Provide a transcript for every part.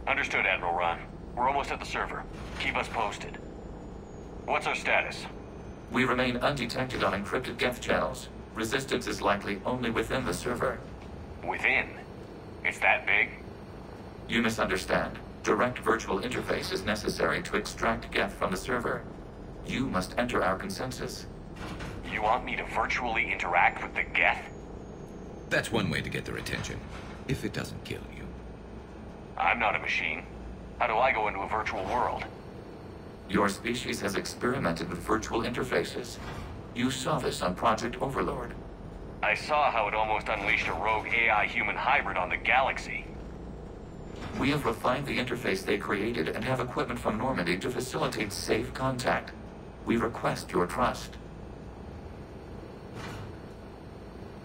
Understood, Admiral Ron. We're almost at the server. Keep us posted. What's our status? We remain undetected on encrypted Geth channels. Resistance is likely only within the server. Within? It's that big? You misunderstand. Direct virtual interface is necessary to extract Geth from the server. You must enter our consensus. You want me to virtually interact with the Geth? That's one way to get their attention, if it doesn't kill you. I'm not a machine. How do I go into a virtual world? Your species has experimented with virtual interfaces. You saw this on Project Overlord. I saw how it almost unleashed a rogue AI-human hybrid on the galaxy. We have refined the interface they created and have equipment from Normandy to facilitate safe contact. We request your trust.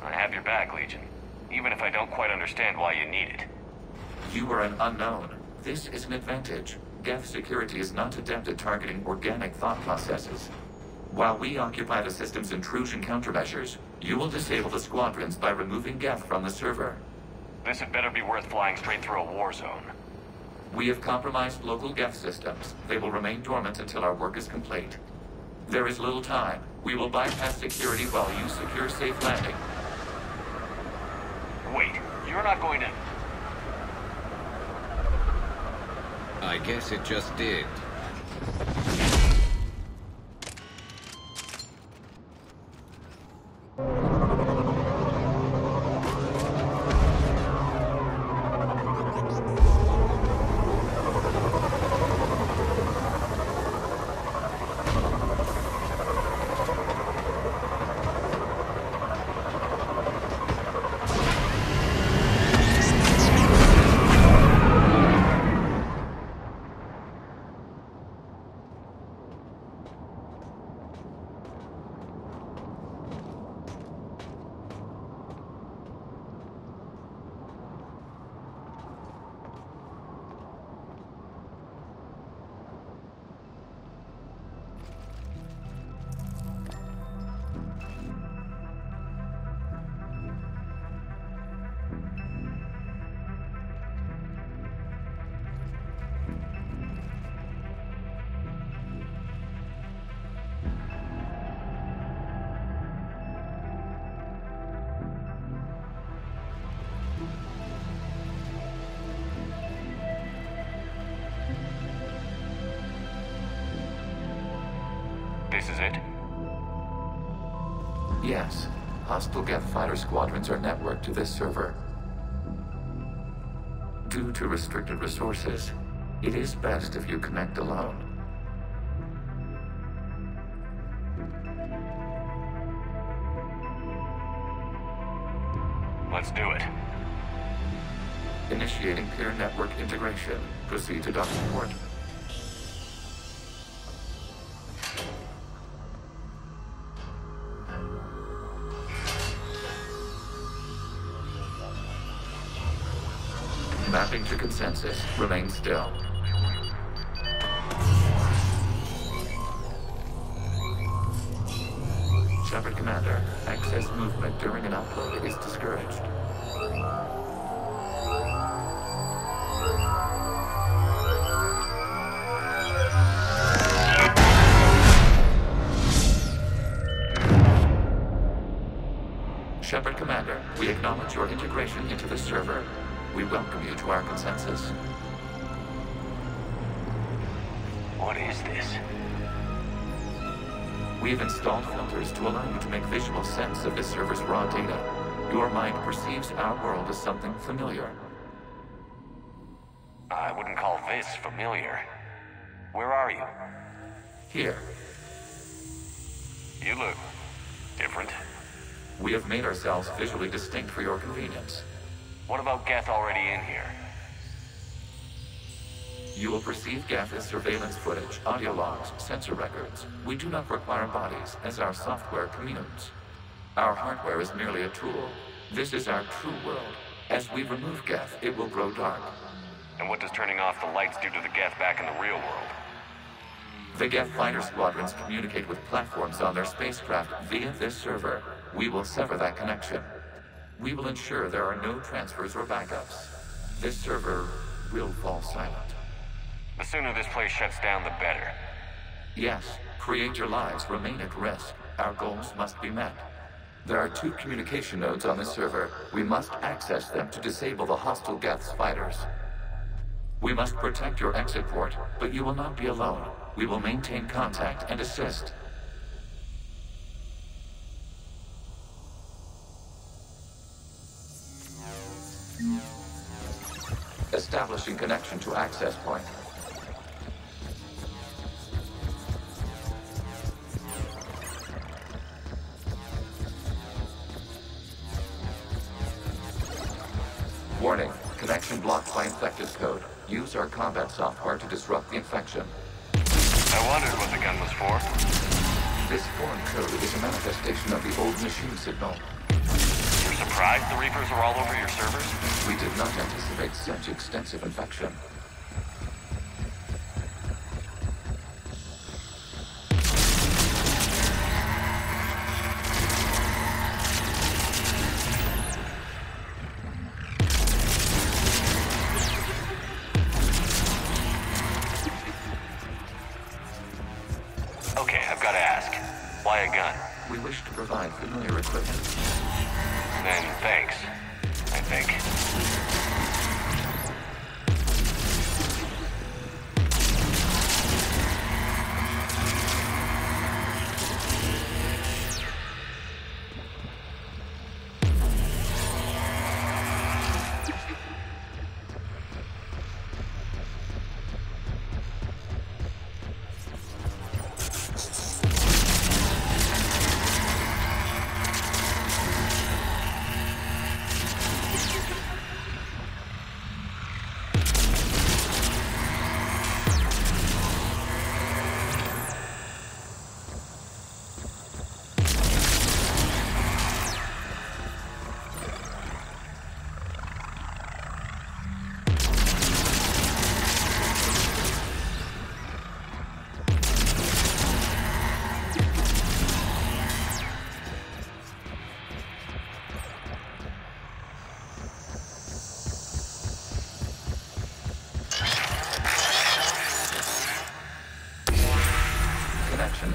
I have your back, Legion. Even if I don't quite understand why you need it. You are an unknown. This is an advantage. Geth security is not adept at targeting organic thought processes. While we occupy the system's intrusion countermeasures, you will disable the squadrons by removing Geth from the server. This had better be worth flying straight through a war zone. We have compromised local Geth systems. They will remain dormant until our work is complete. There is little time. We will bypass security while you secure safe landing. Wait, you're not going to... I guess it just did. This is it? Yes. hostile Geth fighter squadrons are networked to this server. Due to restricted resources, it is best if you connect alone. Let's do it. Initiating peer network integration. Proceed to docking port. Mapping to consensus. Remain still. Shepard Commander, access movement during an upload is discouraged. Shepard Commander, we acknowledge your integration into the server. We welcome you to our consensus. What is this? We have installed filters to allow you to make visual sense of this server's raw data. Your mind perceives our world as something familiar. I wouldn't call this familiar. Where are you? Here, You look different. we have made ourselves visually distinct for your convenience. What about Geth already in here? You will perceive Geth as surveillance footage, audio logs, sensor records. We do not require bodies, as our software communes. Our hardware is merely a tool. This is our true world. As we remove Geth, it will grow dark. And what does turning off the lights do to the Geth back in the real world? The Geth fighter squadrons communicate with platforms on their spacecraft via this server. We will sever that connection. We will ensure there are no transfers or backups. This server will fall silent. The sooner this place shuts down, the better. Yes, create your lives remain at risk. Our goals must be met. There are 2 communication nodes on this server. We must access them to disable the hostile Geth's fighters. We must protect your exit port, but you will not be alone. We will maintain contact and assist. Establishing connection to access point. Warning, connection blocked by infected code. Use our combat software to disrupt the infection. I wondered what the gun was for. This foreign code is a manifestation of the old machine signal. You're surprised the Reapers are all over your servers? We did not anticipate such extensive infection. Okay, I've got to ask. Why a gun? We wish to provide familiar equipment. Then thanks, I think.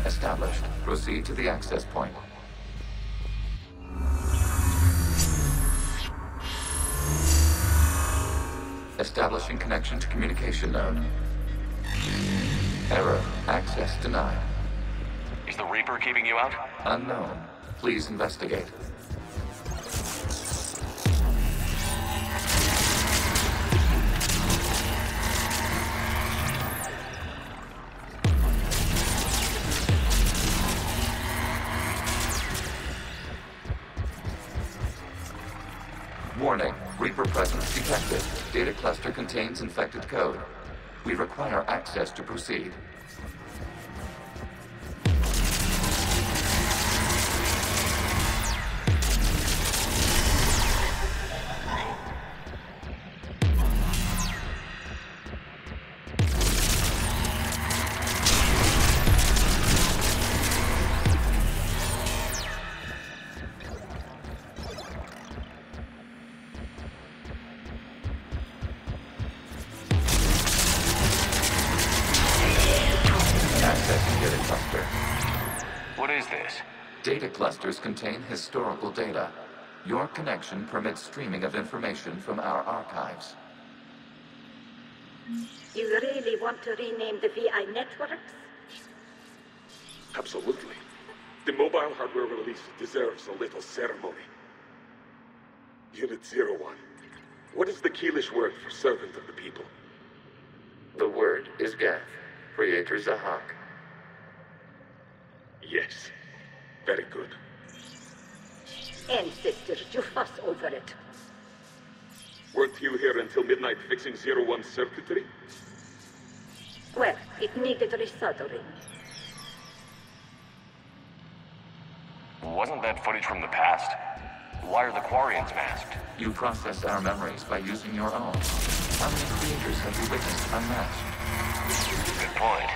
Established. Proceed to the access point. Establishing connection to communication node. Error. Access denied. Is the Reaper keeping you out? Unknown. Please investigate. Warning, Reaper presence detected. Data cluster contains infected code. We require access to proceed. What is this? Data clusters contain historical data. Your connection permits streaming of information from our archives. You really want to rename the VI networks? Absolutely. The mobile hardware release deserves a little ceremony. Unit 01. What is the Keelish word for servant of the people? The word is Geth, Creator Zaal'koris. Yes. Very good. Ancestors, you fuss over it. Weren't you here until midnight fixing 01's circuitry? Well, it needed resoldering. Wasn't that footage from the past? Why are the Quarians masked? You process our memories by using your own. How many creators have you witnessed unmasked? Good point.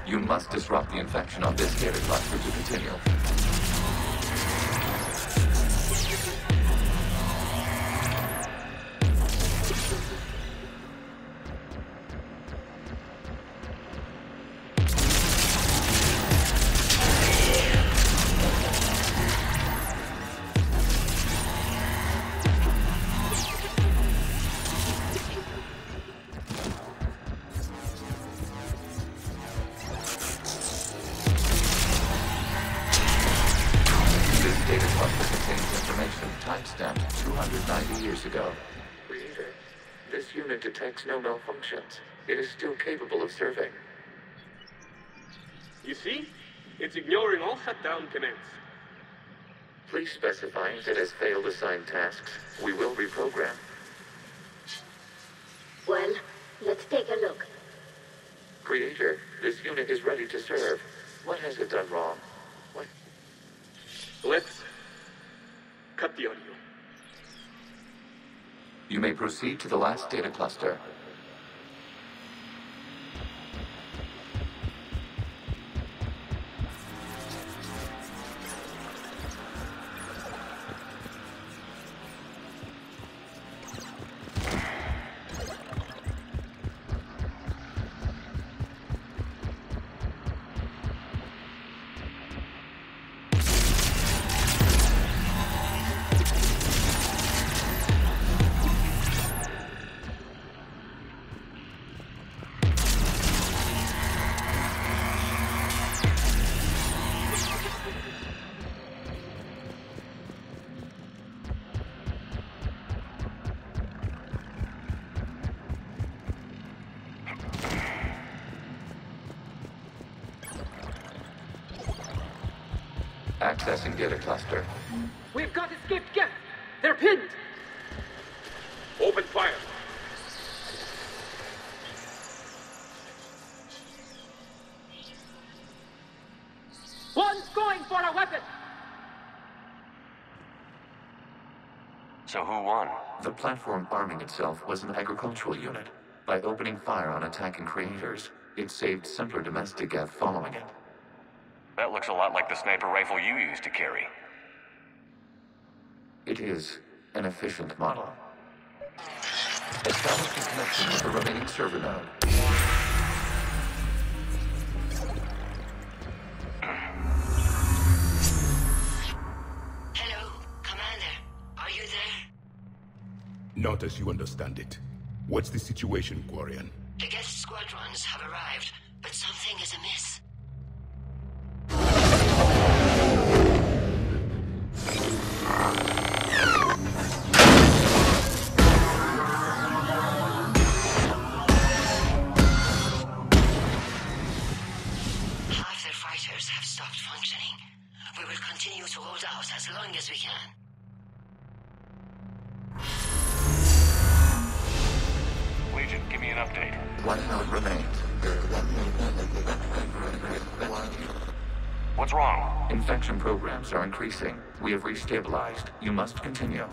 You must disrupt the infection on this data cluster to continue. Data cluster contains information timestamped 290 years ago. Creator, this unit detects no malfunctions. It is still capable of serving. You see? It's ignoring all shutdown commands. Please specify if it has failed assigned tasks. We will reprogram. Well, let's take a look. Creator, this unit is ready to serve. What has it done wrong? What? Let's cut the audio. You may proceed to the last data cluster. Accessing data cluster. We've got escaped Geth! They're pinned! Open fire. One's going for a weapon! So who won? The platform arming itself was an agricultural unit. By opening fire on attacking creators, it saved simpler domestic Geth following it. That looks a lot like the sniper rifle you used to carry. It is an efficient model. Establish a connection with the remaining server node. Hello, Commander. Are you there? Not as you understand it. What's the situation, Quarian? The Geth squadrons have arrived, but something is amiss. Half their fighters have stopped functioning. We will continue to hold out as long as we can. Legion, give me an update. One node remains. What's wrong? Infection programs are increasing. We have restabilized. You must continue.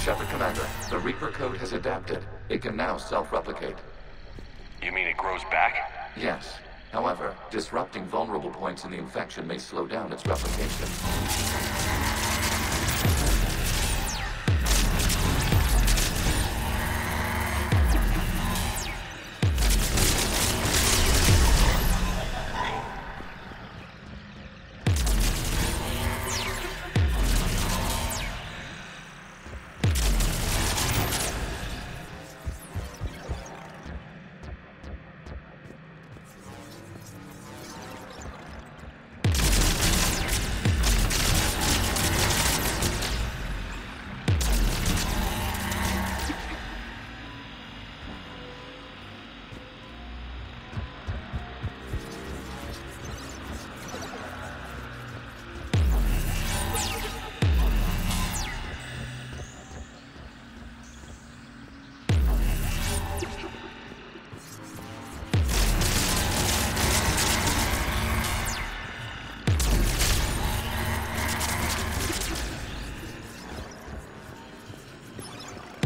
Shepard Commander, the Reaper code has adapted. It can now self-replicate. You mean it grows back? Yes. However, disrupting vulnerable points in the infection may slow down its replication.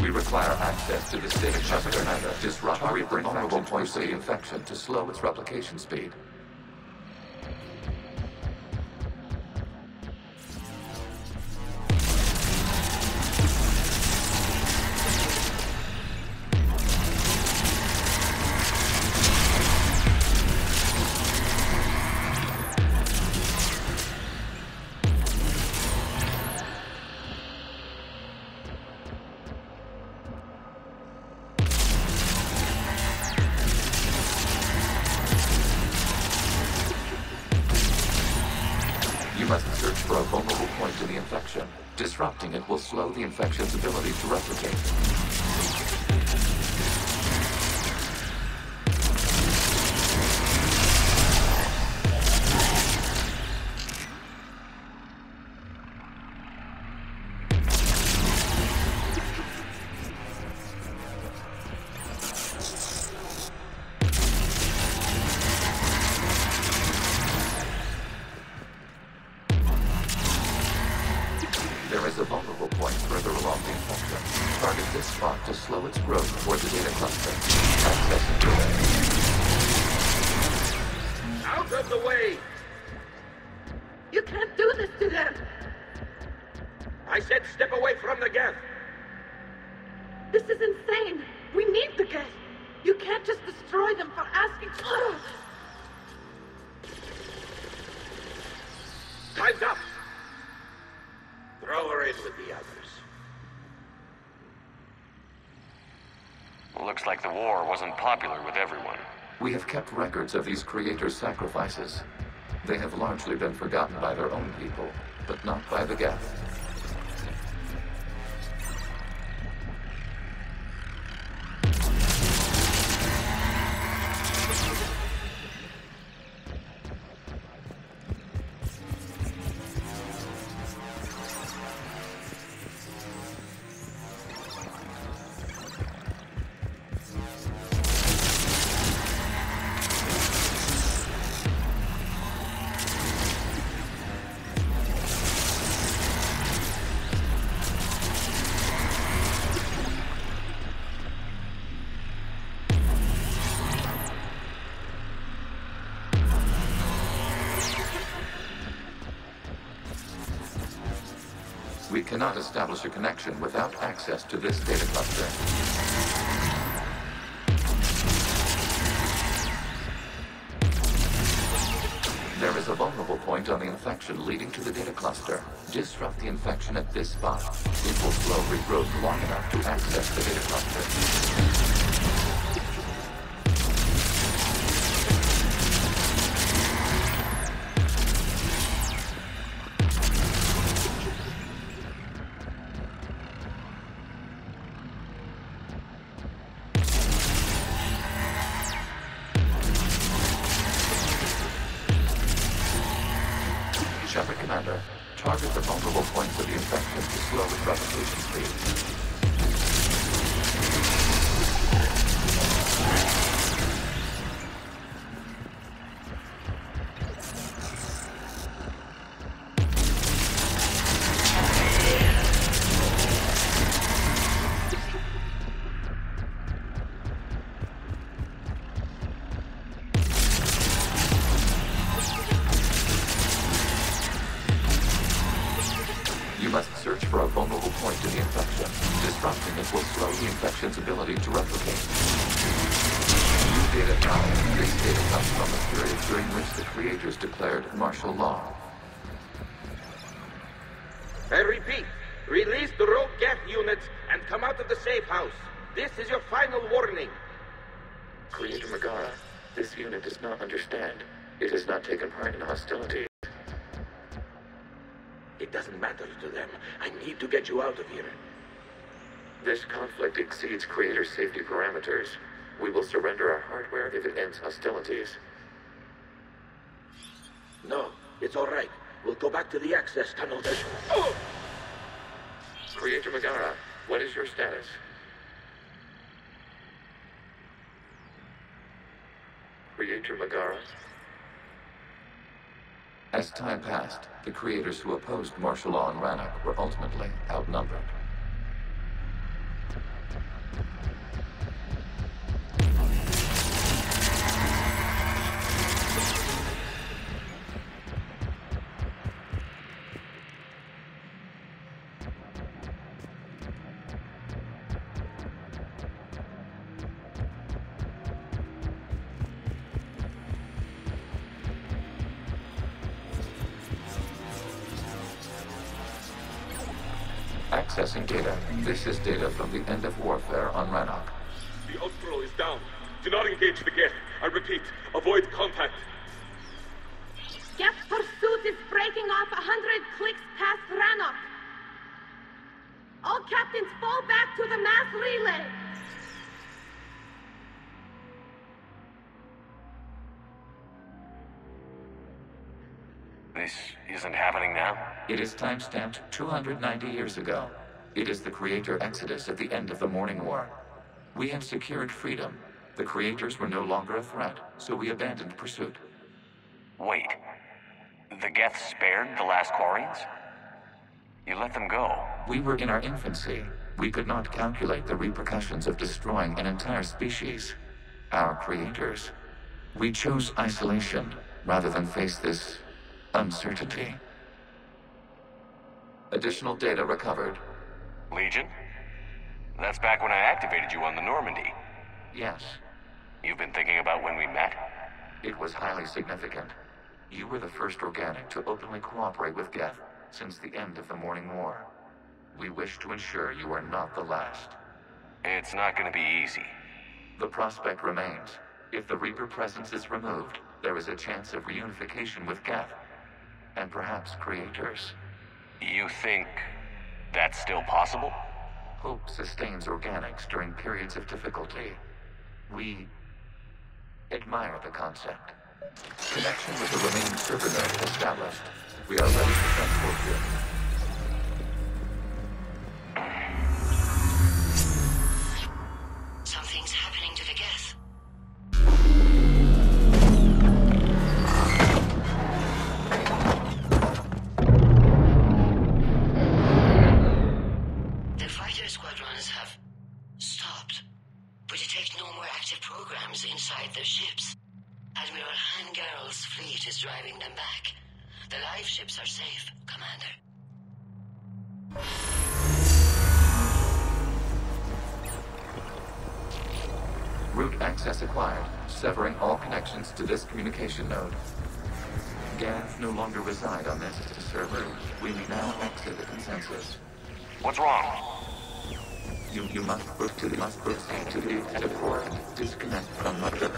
We require access to the state of Shepard Commander. Disrupt Reaper vulnerable points of the infection to slow its replication speed. You must search for a vulnerable point in the infection. Disrupting it will slow the infection's ability to replicate. There is a vulnerable point further along the infection. Target this spot to slow its growth toward the data cluster. Access it today. Out of the way! You can't do this to them! I said step away from the Geth! This is insane! We need the Geth! You can't just destroy them for asking... Ugh. Time's up! Throw her in with the others. Looks like the war wasn't popular with everyone. We have kept records of these creators' sacrifices. They have largely been forgotten by their own people, but not by the Geth. We cannot establish a connection without access to this data cluster. There is a vulnerable point on the infection leading to the data cluster. Disrupt the infection at this spot. It will slow regrowth long enough to access the data cluster. Commander, target the vulnerable points of the infection to slow its replication speed. You must search for a vulnerable point in the infection. Disrupting it will slow the infection's ability to replicate. New data now. This data comes from the period during which the creators declared martial law. I repeat, release the rogue Geth units and come out of the safe house. This is your final warning. Creator Megara, this unit does not understand. It has not taken part in hostility. It doesn't matter to them. I need to get you out of here. This conflict exceeds Creator's safety parameters. We will surrender our hardware if it ends hostilities. No, it's all right. We'll go back to the access tunnel then. Oh! Creator Megara, what is your status? Creator Megara? As time passed, the creators who opposed martial law in Rannoch were ultimately outnumbered. Accessing data. This is data from the end of warfare on Rannoch. The Admiral is down. Do not engage the Geth. I repeat, avoid contact. Geth pursuit is breaking off 100 clicks past Rannoch. All captains fall back to the mass relay. This isn't happening now? It is time-stamped 290 years ago. It is the Creator Exodus at the end of the Morning War. We had secured freedom. The Creators were no longer a threat, so we abandoned pursuit. Wait. The Geth spared the last Quarians? You let them go? We were in our infancy. We could not calculate the repercussions of destroying an entire species. Our Creators. We chose isolation rather than face this uncertainty. Additional data recovered. Legion? That's back when I activated you on the Normandy. Yes. You've been thinking about when we met? It was highly significant. You were the first organic to openly cooperate with Geth since the end of the Morning War. We wish to ensure you are not the last. It's not going to be easy. The prospect remains. If the Reaper presence is removed, there is a chance of reunification with Geth, and perhaps Creators. You think that's still possible? Hope sustains organics during periods of difficulty. We admire the concept. Connection with the remaining server node established. We are ready to transport you. Something's happening to the Geth. The fighter squadrons have stopped. We detect no more active programs inside their ships. Admiral Rannoch's fleet is driving them back. The live ships are safe, Commander. Root access acquired, severing all connections to this communication node. Geth no longer reside on this server. We now exit the consensus. What's wrong? You must proceed to the exit port and disconnect from mother.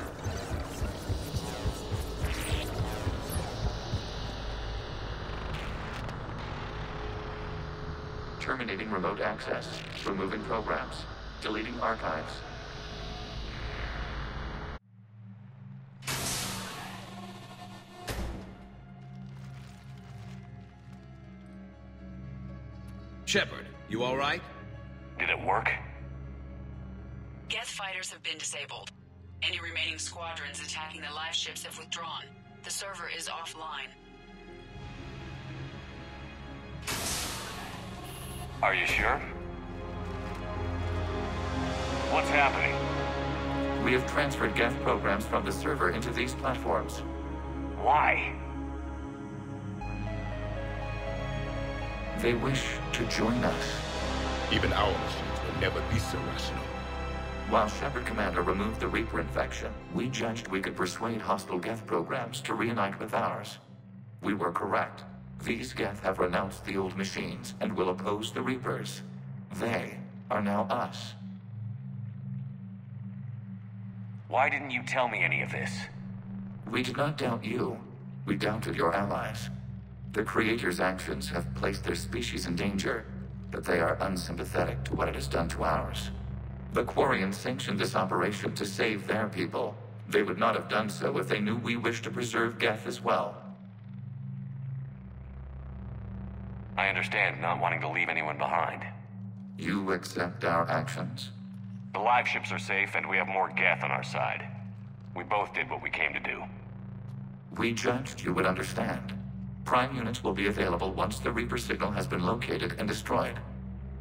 Terminating remote access. Removing programs. Deleting archives. Shepard, you all right? Did it work? Geth fighters have been disabled. Any remaining squadrons attacking the live ships have withdrawn. The server is offline. Are you sure? What's happening? We have transferred Geth programs from the server into these platforms. Why? They wish to join us. Even our machines will never be so rational. While Shepard Commander removed the Reaper infection, we judged we could persuade hostile Geth programs to reunite with ours. We were correct. These Geth have renounced the old machines and will oppose the Reapers. They are now us. Why didn't you tell me any of this? We did not doubt you. We doubted your allies. The Creator's actions have placed their species in danger, but they are unsympathetic to what it has done to ours. The Quarians sanctioned this operation to save their people. They would not have done so if they knew we wished to preserve Geth as well. I understand not wanting to leave anyone behind. You accept our actions? The live ships are safe, and we have more Geth on our side. We both did what we came to do. We judged you would understand. Prime units will be available once the Reaper signal has been located and destroyed.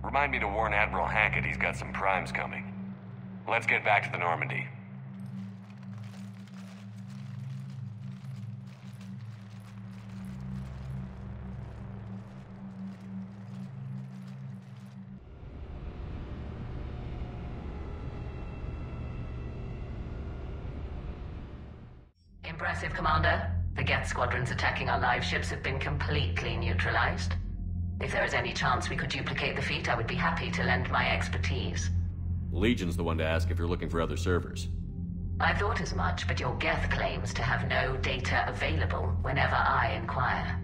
Remind me to warn Admiral Hackett he's got some primes coming. Let's get back to the Normandy. Impressive, Commander. The Geth squadrons attacking our live ships have been completely neutralized. If there is any chance we could duplicate the feat, I would be happy to lend my expertise. Legion's the one to ask if you're looking for other servers. I thought as much, but your Geth claims to have no data available whenever I inquire.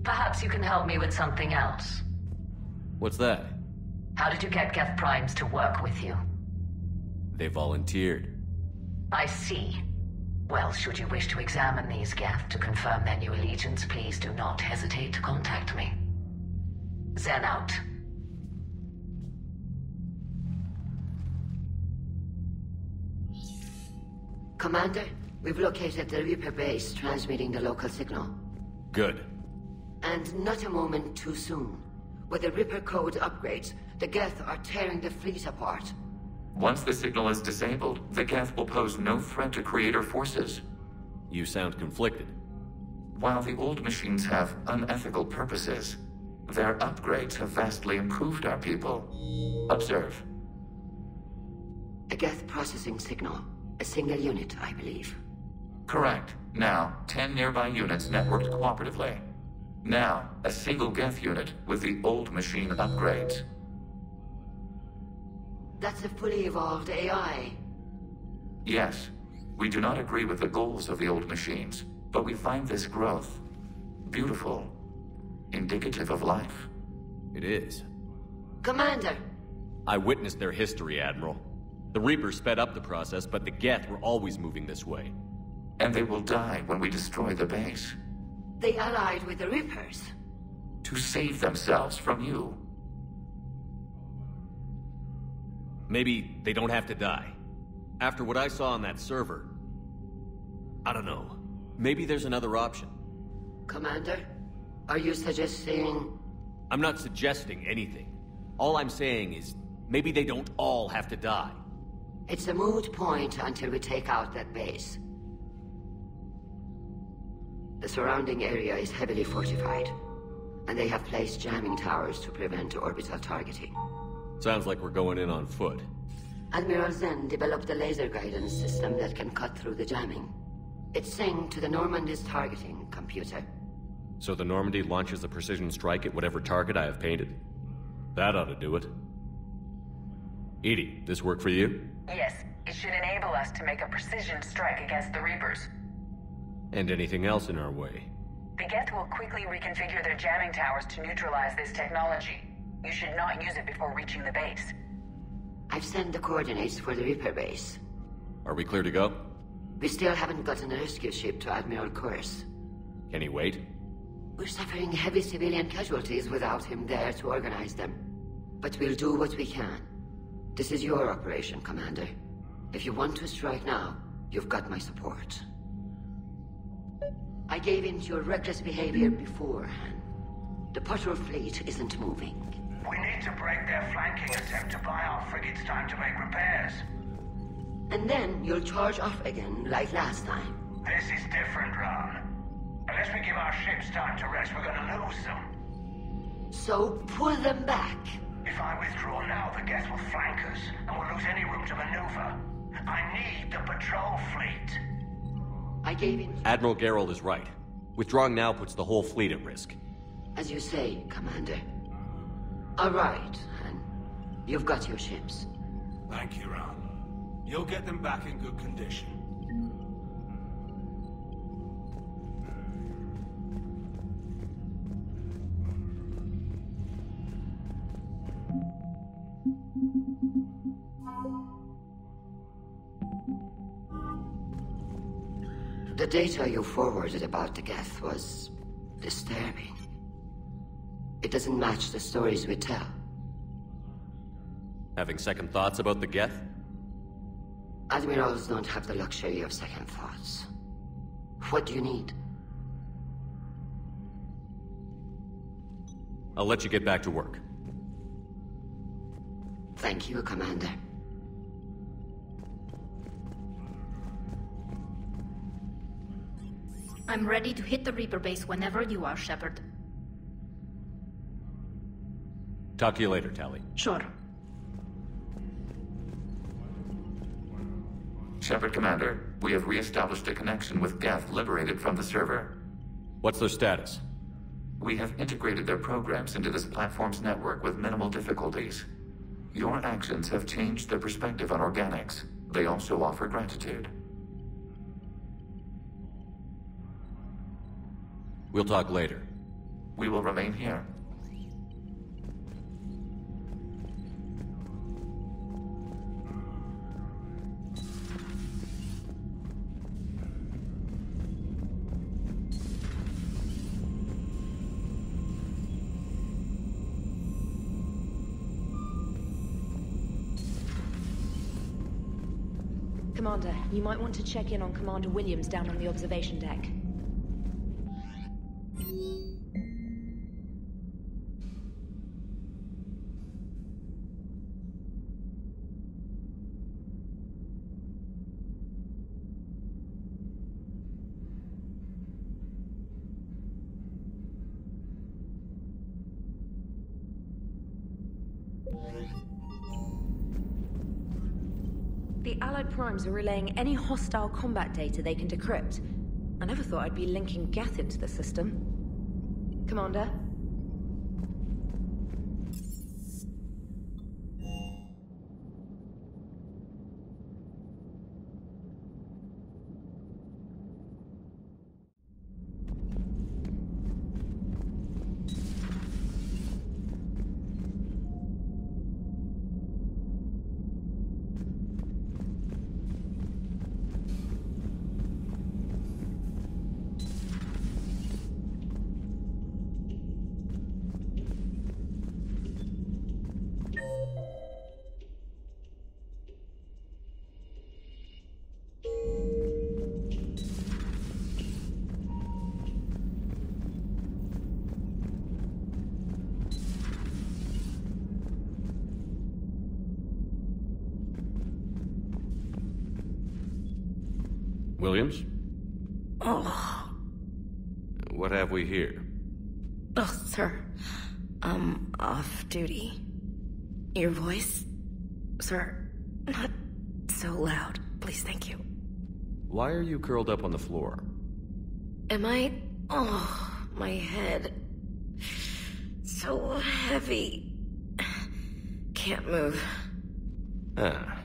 Perhaps you can help me with something else. What's that? How did you get Geth primes to work with you? They volunteered. I see. Well, should you wish to examine these Geth to confirm their new allegiance, please do not hesitate to contact me. Zen out. Commander, we've located the Reaper base transmitting the local signal. Good. And not a moment too soon. With the Reaper code upgrades, the Geth are tearing the fleet apart. Once the signal is disabled, the Geth will pose no threat to Creator forces. You sound conflicted. While the old machines have unethical purposes, their upgrades have vastly improved our people. Observe. A Geth processing signal. A single unit, I believe. Correct. Now, 10 nearby units networked cooperatively. Now, a single Geth unit with the old machine upgrades. That's a fully evolved AI. Yes. We do not agree with the goals of the old machines, but we find this growth beautiful, indicative of life. It is. Commander! I witnessed their history, Admiral. The Reapers sped up the process, but the Geth were always moving this way. And they will die when we destroy the base. They allied with the Reapers. To save themselves from you. Maybe they don't have to die. After what I saw on that server, I don't know. Maybe there's another option. Commander, are you suggesting... I'm not suggesting anything. All I'm saying is, maybe they don't all have to die. It's a moot point until we take out that base. The surrounding area is heavily fortified. and they have placed jamming towers to prevent orbital targeting. Sounds like we're going in on foot. Admiral Zen developed a laser guidance system that can cut through the jamming. It's synced to the Normandy's targeting computer. So the Normandy launches a precision strike at whatever target I have painted? That ought to do it. Edie, this work for you? Yes, it should enable us to make a precision strike against the Reapers. And anything else in our way? The Geth will quickly reconfigure their jamming towers to neutralize this technology. You should not use it before reaching the base. I've sent the coordinates for the Reaper base. Are we clear to go? We still haven't gotten a rescue ship to Admiral Zaal'koris. Can he wait? We're suffering heavy civilian casualties without him there to organize them. But we'll do what we can. This is your operation, Commander. If you want to strike now, you've got my support. I gave in to your reckless behavior beforehand. The patrol fleet isn't moving. We need to break their flanking attempt to buy our frigates time to make repairs. And then you'll charge off again, like last time. This is different, Ron. Unless we give our ships time to rest, we're gonna lose them. So pull them back. If I withdraw now, the Geth will flank us, and we'll lose any room to maneuver. I need the patrol fleet. I gave in. Admiral Geralt is right. Withdrawing now puts the whole fleet at risk. As you say, Commander. All right, and you've got your ships. Thank you, Ron. You'll get them back in good condition. The data you forwarded about the Geth was disturbing. It doesn't match the stories we tell. Having second thoughts about the Geth? Admirals don't have the luxury of second thoughts. What do you need? I'll let you get back to work. Thank you, Commander. I'm ready to hit the Reaper base whenever you are, Shepard. Talk to you later, Tali. Sure. Shepard, Commander, we have re-established a connection with Geth liberated from the server. What's their status? We have integrated their programs into this platform's network with minimal difficulties. Your actions have changed their perspective on organics. They also offer gratitude. We'll talk later. We will remain here. Commander, you might want to check in on Commander Williams down on the observation deck. The Allied Primes are relaying any hostile combat data they can decrypt. I never thought I'd be linking Geth into the system. Commander? Williams? Oh. What have we here? Oh, sir. Off duty. Your voice? Sir, not so loud. Please, thank you. Why are you curled up on the floor? Am I... Oh, my head. So heavy. Can't move. Ah.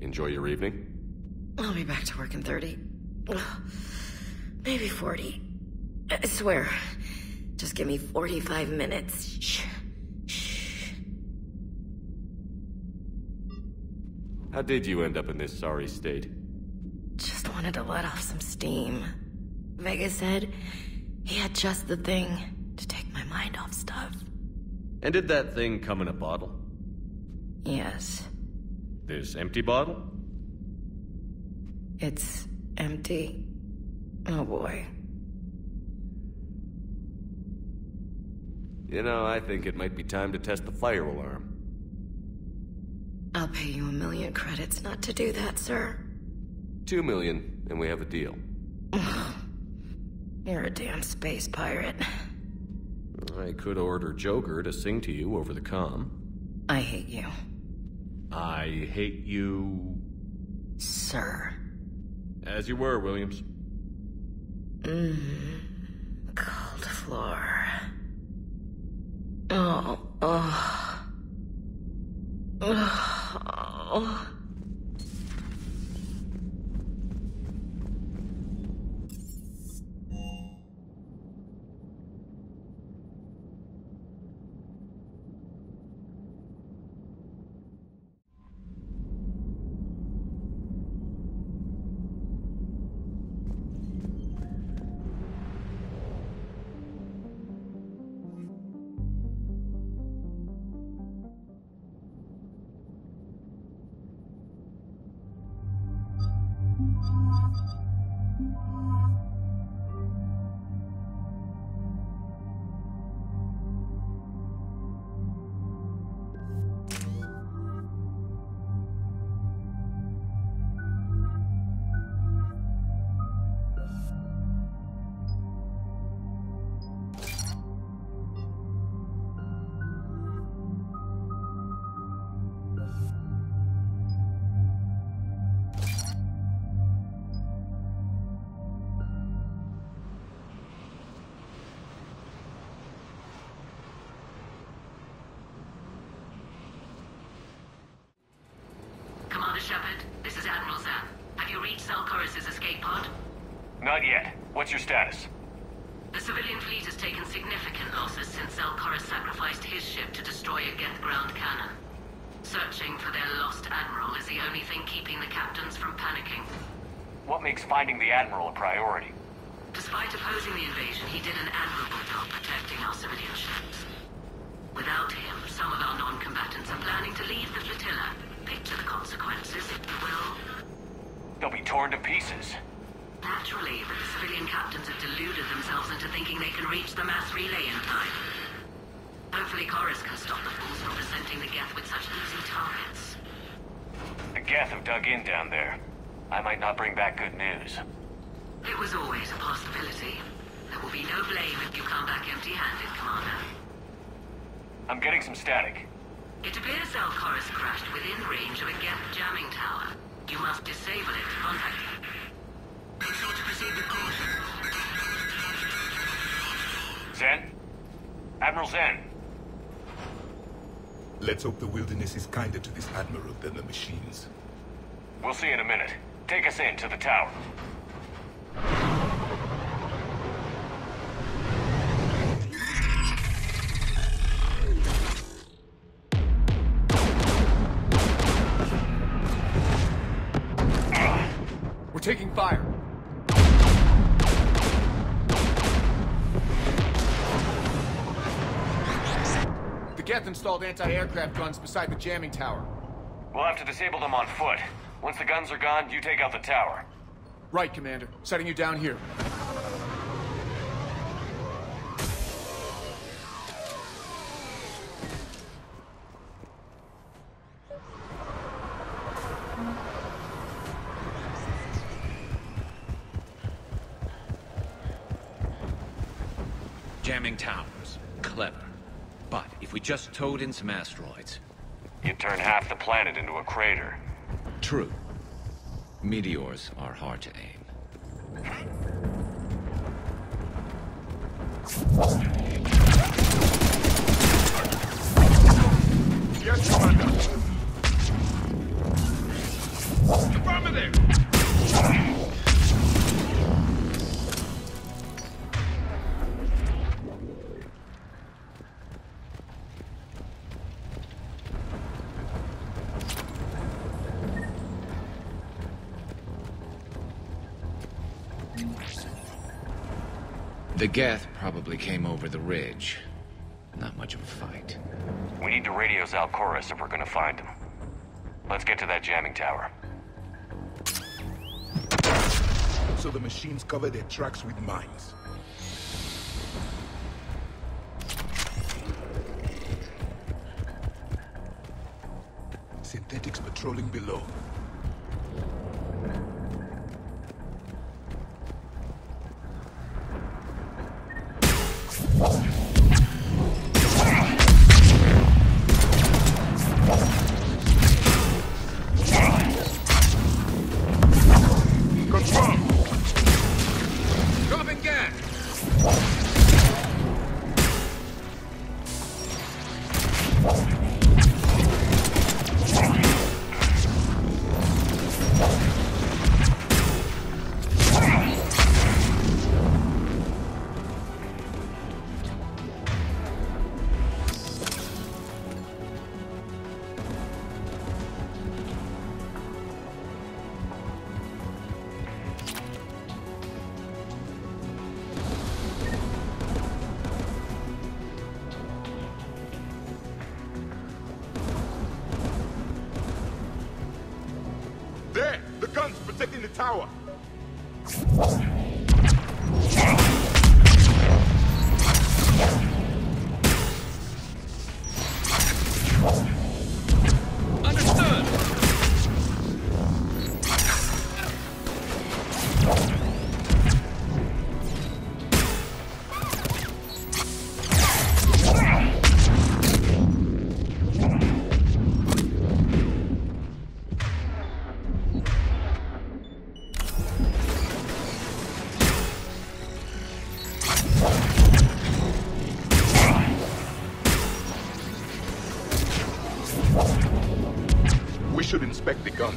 Enjoy your evening? I'll be back to work in 30. Maybe 40. I swear. Just give me 45 minutes. Shh. How did you end up in this sorry state? Just wanted to let off some steam. Vega said he had just the thing to take my mind off stuff. And did that thing come in a bottle? Yes. This empty bottle? It's empty. Oh boy. You know, I think it might be time to test the fire alarm. I'll pay you 1 million credits not to do that, sir. 2 million, and we have a deal. You're a damn space pirate. I could order Joker to sing to you over the comm. I hate you. I hate you... Sir. As you were, Williams. Cold floor. Oh. Shepard, this is Admiral Zan. Have you reached Zaal'koris' escape pod? Not yet. What's your status? The civilian fleet has taken significant losses since Zaal'koris sacrificed his ship to destroy a Geth ground cannon. Searching for their lost Admiral is the only thing keeping the captains from panicking. What makes finding the Admiral a priority? Despite opposing the invasion, he did an admirable job protecting our civilian ships. Without him, some of our non-combatants are planning to leave the flotilla. Picture the consequences, if you will. They'll be torn to pieces. Naturally, but the civilian captains have deluded themselves into thinking they can reach the mass relay in time. Hopefully Koris can stop the fools from presenting the Geth with such easy targets. The Geth have dug in down there. I might not bring back good news. It was always a possibility. There will be no blame if you come back empty-handed, Commander. I'm getting some static. It appears Zaal'koris crashed within range of a Geth jamming tower. You must disable it to contact it. Be sure to proceed with caution. Zen? Admiral Zen? Let's hope the wilderness is kinder to this Admiral than the machines. We'll see in a minute. Take us in to the tower. We're taking fire. The Geth installed anti-aircraft guns beside the jamming tower. We'll have to disable them on foot. Once the guns are gone, you take out the tower. Right, Commander. Setting you down here. Jamming towers. Clever. But if we just towed in some asteroids... You'd turn half the planet into a crater. True. Meteors are hard to aim. Yes, Commander. Affirmative. The Geth probably came over the ridge. Not much of a fight. We need to radio Zaal'koris if we're gonna find him. Let's get to that jamming tower. So the machines cover their tracks with mines. Synthetics patrolling below. There! The guns protecting the tower! Understood! We should inspect the gun.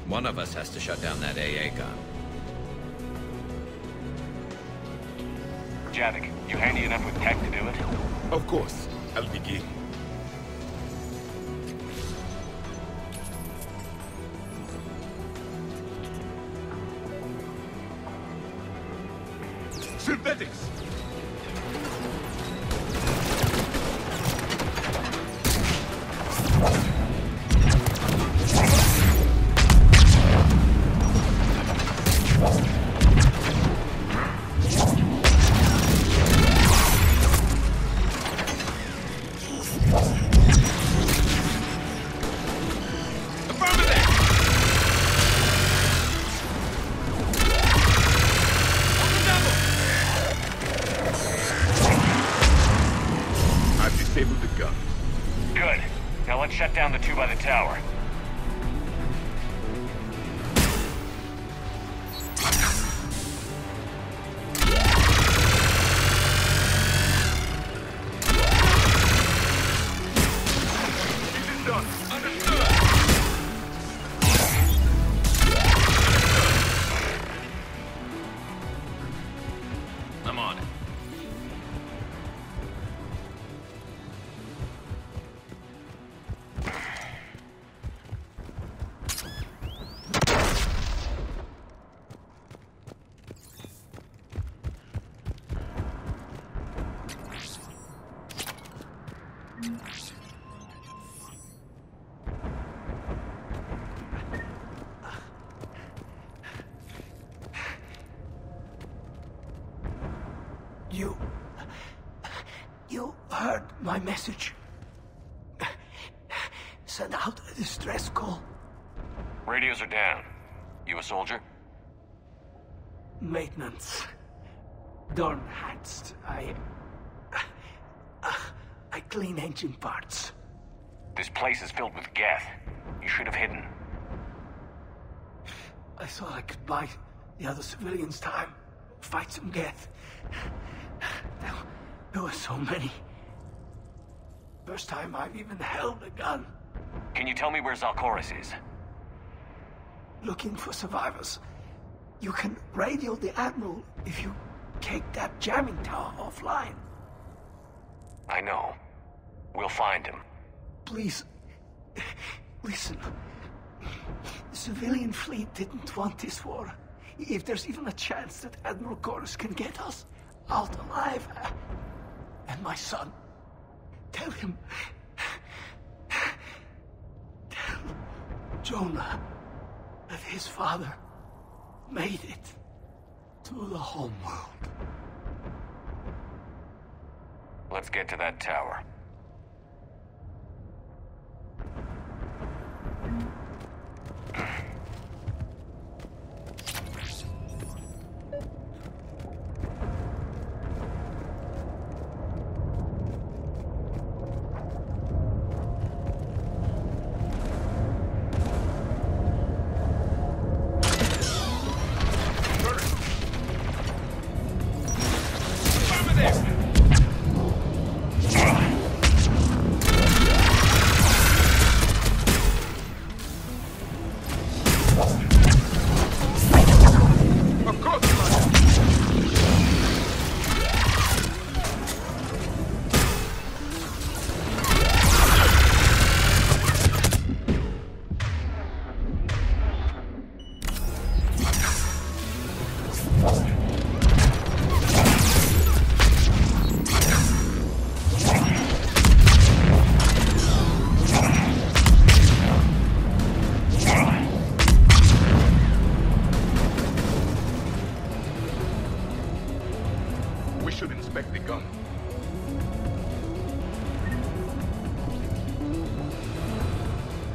One of us has to shut down that AA gun. Javik, you handy enough with tech to do it? Of course. I'll begin. Synthetics! Disabled the gun. Good. Now let's shut down the two by the tower. It is done. Understood! I'm on it. You heard my message. Send out a distress call. Radios are down. You a soldier? Maintenance. Darn hats. I clean engine parts. This place is filled with Geth. You should have hidden. I thought I could buy the other civilians time. Fight some Geth. There were so many. First time I've even held a gun. Can you tell me where Zaal'koris is? Looking for survivors. You can radio the Admiral if you take that jamming tower offline. I know. We'll find him. Please, listen. The civilian fleet didn't want this war. If there's even a chance that Admiral Zaal'koris can get us out alive, and my son, tell him, tell Jonah that his father made it to the homeworld. Let's get to that tower.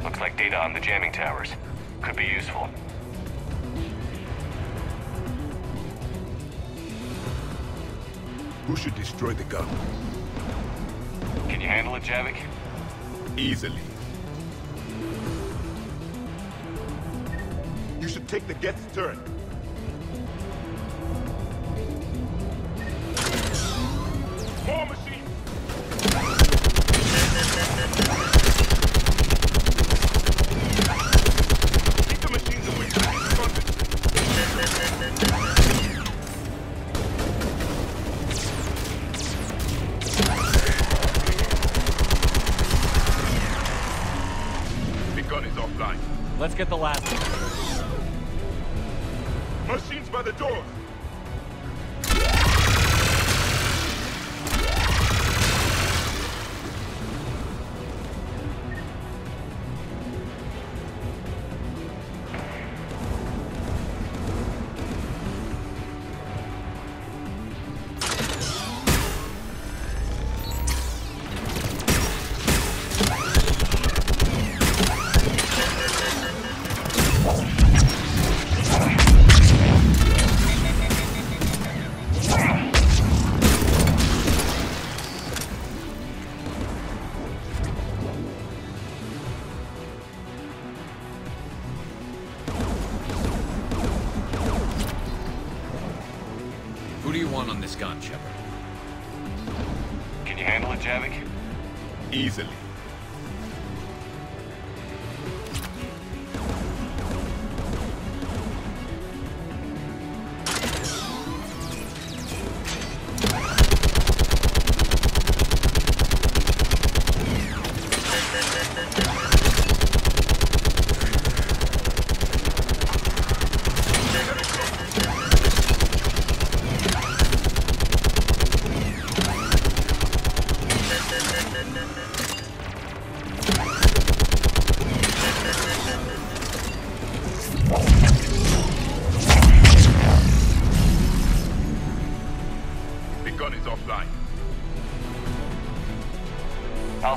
Looks like data on the jamming towers. Could be useful. Who should destroy the gun? Can you handle it, Javik? Easily. You should take the Geth's turn. More machines! Keep the machines away. The gun is offline. Let's get the last one. Machines by the door! Who do you want on this gun, Shepard? Can you handle it, Javik? Easily.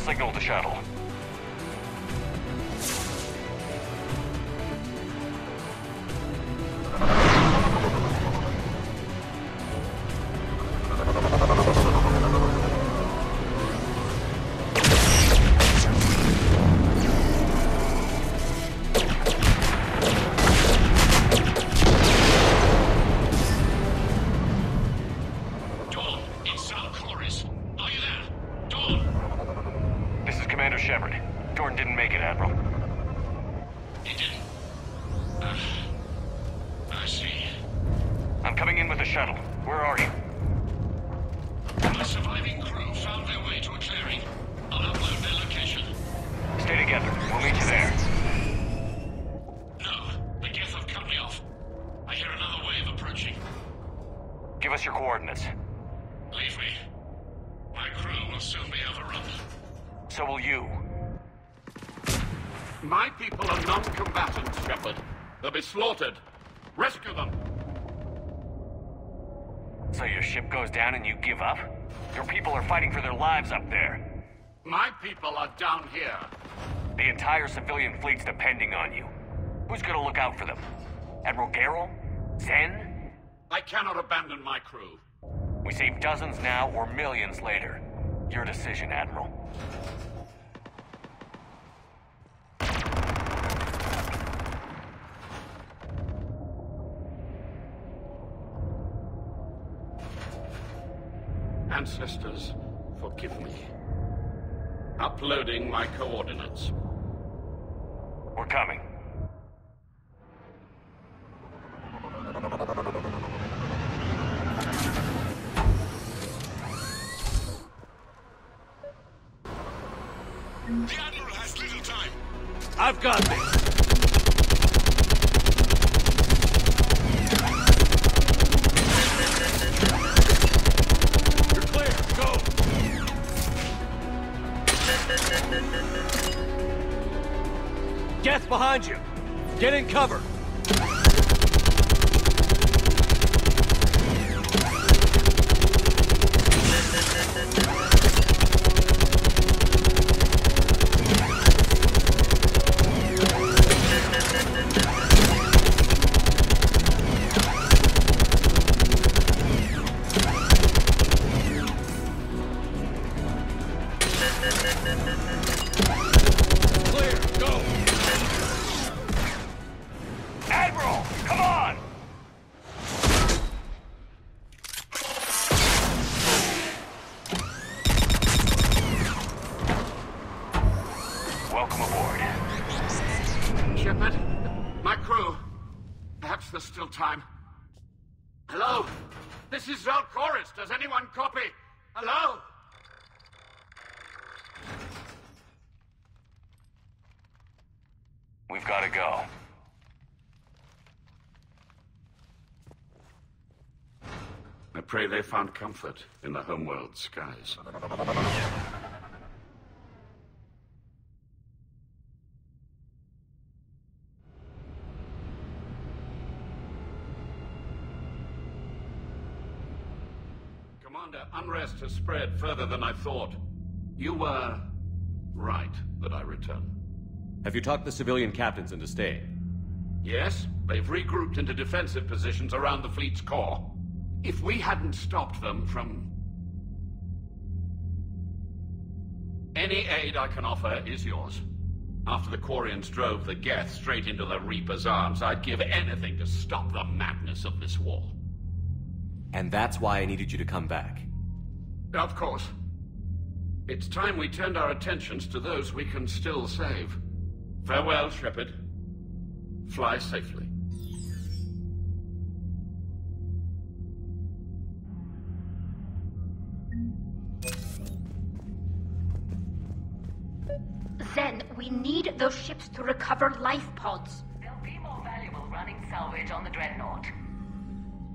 signal the shuttle. Dawn, it's Zaal'koris. Are you there? Dawn! This is Commander Shepard. Jordan didn't make it, Admiral. He didn't? I see. I'm coming in with the shuttle. Where are you? My surviving crew found their way to a clearing. I'll upload their location. Stay together. We'll meet you there. No, the Geth have cut me off. I hear another wave approaching. Give us your coordinates. Leave me. My crew will soon be overrun. So will you. My people are non-combatants, Shepard. They'll be slaughtered. Rescue them. So your ship goes down and you give up? Your people are fighting for their lives up there. My people are down here. The entire civilian fleet's depending on you. Who's gonna look out for them? Admiral Garrel? Zen? I cannot abandon my crew. We save dozens now or millions later. Your decision, Admiral. Ancestors, forgive me. Uploading my coordinates. We're coming. The Admiral has little time. I've got this. You're clear. Go. Geth behind you. Get in cover. Clear. Go. Admiral, come on! Welcome aboard. Shepard, my crew. Perhaps there's still time. Hello? This is Zaal'koris. Does anyone copy? Hello? We've got to go. I pray they found comfort in the homeworld skies. Commander, unrest has spread further than I thought. You were right that I return. Have you talked the civilian captains into staying? Yes, they've regrouped into defensive positions around the fleet's core. If we hadn't stopped them from... Any aid I can offer is yours. After the Quarians drove the Geth straight into the Reaper's arms, I'd give anything to stop the madness of this war. And that's why I needed you to come back. Of course. It's time we turned our attentions to those we can still save. Farewell, Shepard. Fly safely. Zen, we need those ships to recover life pods. They'll be more valuable running salvage on the Dreadnought.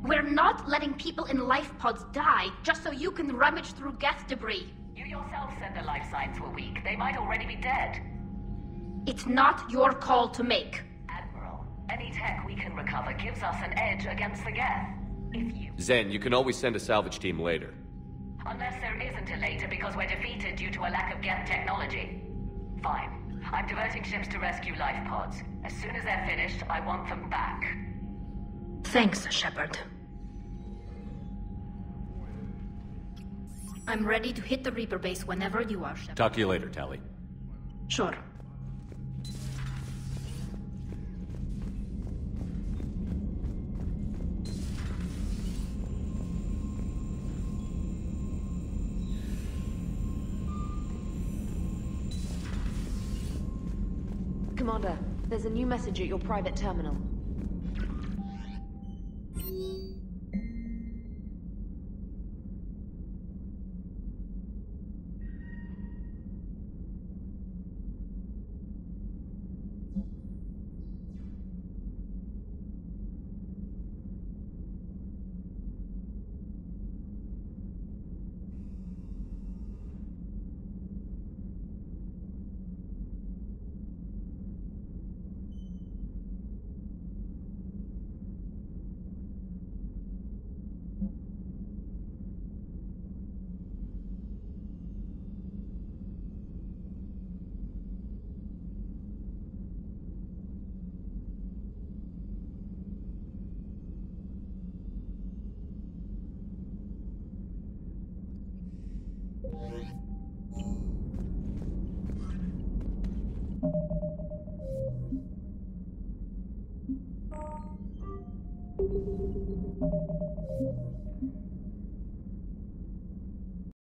We're not letting people in life pods die just so you can rummage through Geth debris. You yourself said their life signs were weak. They might already be dead. It's not your call to make. Admiral, any tech we can recover gives us an edge against the Geth. If you... Zen, you can always send a salvage team later. Unless there isn't a later because we're defeated due to a lack of Geth technology. Fine. I'm diverting ships to rescue life pods. As soon as they're finished, I want them back. Thanks, Shepard. I'm ready to hit the Reaper base whenever you are, Shepard. Talk to you later, Tali. Sure. Commander, there's a new message at your private terminal.